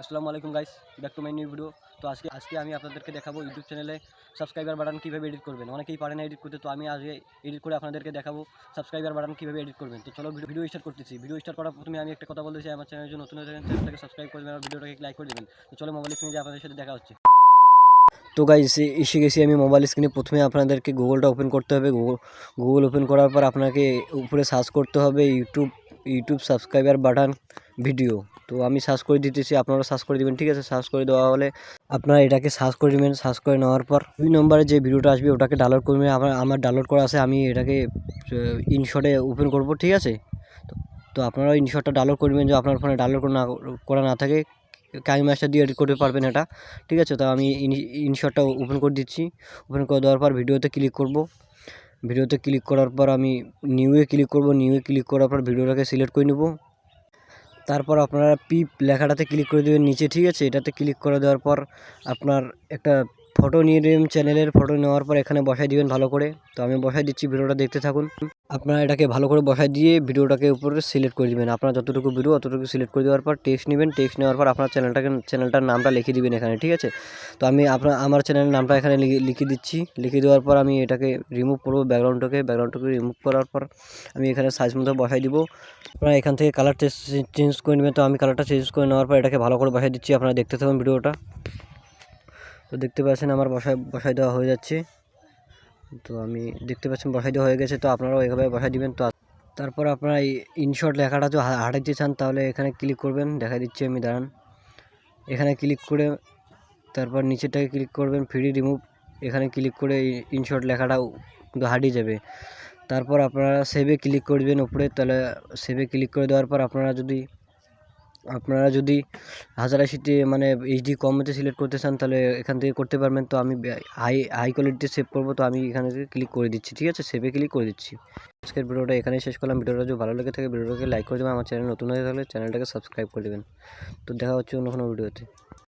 আসসালামু আলাইকুম guys, back to my new video. তো আজকে আমি আপনাদেরকে দেখাবো ইউটিউব চ্যানেলে সাবস্ক্রাইবার বাটন কীভাবে এডিট করবেন। অনেকেই পারে না এডিট করতে, তো আমি আজকে এডিট করে আপনাদেরকে দেখাবো সাবস্ক্রাইবার বাটন কীভাবে এডিট করবেন। তো চলো ভিডিও স্টার্ট করতেছি। ভিডিও স্টার্ট করার প্রথমে আমি একটা কথা বলতে চাই, আমার চ্যানেলের জন্য নতুন হয়ে থাকেন চ্যানেলটাকে সাবস্ক্রাইব করে দেবেন আর ভিডিওটাকে লাইক করে দেবেন। তো চলো মোবাইল স্ক্রিনে যে আপনাদের সাথে দেখা হচ্ছে। তো গাইস এসে গেছি আমি মোবাইল স্ক্রিনে। প্রথমে আপনাদেরকে গুগলটা ওপেন করতে হবে। গুগল ওপেন করার পর আপনাকে উপরে সার্চ করতে হবে ইউটিউব সাবস্ক্রাইবার বাটন ভিডিও। তো আমি সার্চ করে দিতেছি, আপনারা সার্চ করে দিবেন, ঠিক আছে। সার্চ করে দেওয়া হলে আপনারা এটাকে সার্চ করে নেবেন। সার্চ করে নেওয়ার পর 2 নম্বরে যে ভিডিওটা আসবে ওটাকে ডাউনলোড করবেন। আমার ডাউনলোড করা আছে, আমি এটাকে ইনশটে ওপেন করব, ঠিক আছে। তো আপনারা ইনশটটা ডাউনলোড করবেন, যে আপনার ফোনে ডাউনলোড করা না থাকে কাইম মাস্টার দিয়ে এডিট করতে পারবেন এটা, ঠিক আছে। তো আমি ইনশটটা ওপেন করে দিচ্ছি। ওপেন করে দেওয়ার পর ভিডিওতে ক্লিক করব। ভিডিওতে ক্লিক করার পর আমি নিউয়ে ক্লিক করব। নিউয়ে ক্লিক করার পর ভিডিওটাকে সিলেক্ট করে নেব। তারপর আপনারা পিপ লেখাটাতে ক্লিক করে দেবেন নিচে, ঠিক আছে। এটাতে ক্লিক করে দেওয়ার পর আপনার একটা ফটো নিয়ে নেবেন, চ্যানেলের ফটো নেওয়ার পর এখানে বসাই দিবেন ভালো করে। তো আমি বসাই দিচ্ছি, ভিডিওটা দেখতে থাকুন। আপনারা এটাকে ভালো করে বসাই দিয়ে ভিডিওটাকে উপরে সিলেক্ট করে দিবেন। আপনার যতটুকু ভিডিও অতটুকু সিলেক্ট করে দেওয়ার পর টেক্সট নেবেন। টেক্সট নেওয়ার পর আপনার চ্যানেলটার নামটা লিখে দিবেন এখানে, ঠিক আছে। তো আমি আমার চ্যানেলের নামটা এখানে লিখে দিচ্ছি। লিখে দেওয়ার পর আমি এটাকে রিমুভ করবো, ব্যাকগ্রাউন্ডটাকে রিমুভ করার পর আমি এখানে সাইজ মতো বসাই দিব। আপনারা এখান থেকে কালার চেঞ্জ করে নেবেন। তো আমি কালারটা চেঞ্জ করে নেওয়ার পর এটাকে ভালো করে বসাই দিচ্ছি। আপনারা দেখতে থাকুন ভিডিওটা। তো দেখতে পাচ্ছেন আমার বসাই দেওয়া হয়ে যাচ্ছে। তো আমি দেখতে পাচ্ছেন বসাই দেওয়া হয়ে গেছে। তো আপনারাও এভাবে বসাই দিবেন। তো তারপর আপনারা ইনশর্ট লেখাটা যদি হাঁটাইতে চান তাহলে এখানে ক্লিক করবেন, দেখা দিচ্ছি আমি, দাঁড়ান। এখানে ক্লিক করে তারপর নিচেরটাকে ক্লিক করবেন, ফ্রি রিমুভ। এখানে ক্লিক করে ইনশর্ট লেখাটা হারিয়ে যাবে। তারপর আপনারা সেভে ক্লিক করবেন উপরে। তাহলে সেভে ক্লিক করে দেওয়ার পর আপনারা যদি 1080 মানে এইচডি কমেতে সিলেক্ট করতে চান তাহলে এখান থেকে করতে পারবেন। তো আমি হাই কোয়ালিটিতে সেভ করব, তো আমি এখানে থেকে ক্লিক করে দিচ্ছি, ঠিক আছে। সেভে ক্লিক করে দিচ্ছি। আজকের ভিডিওটা এখানেই শেষ করলাম। ভিডিওটা যদি ভালো লেগে থাকে ভিডিওটাকে লাইক করে দেবেন। আমার চ্যানেল নতুন হয়ে থাকলে চ্যানেলটাকে সাবস্ক্রাইব করে দেবেন। তো দেখা হচ্ছে অন্য কোনো ভিডিওতে।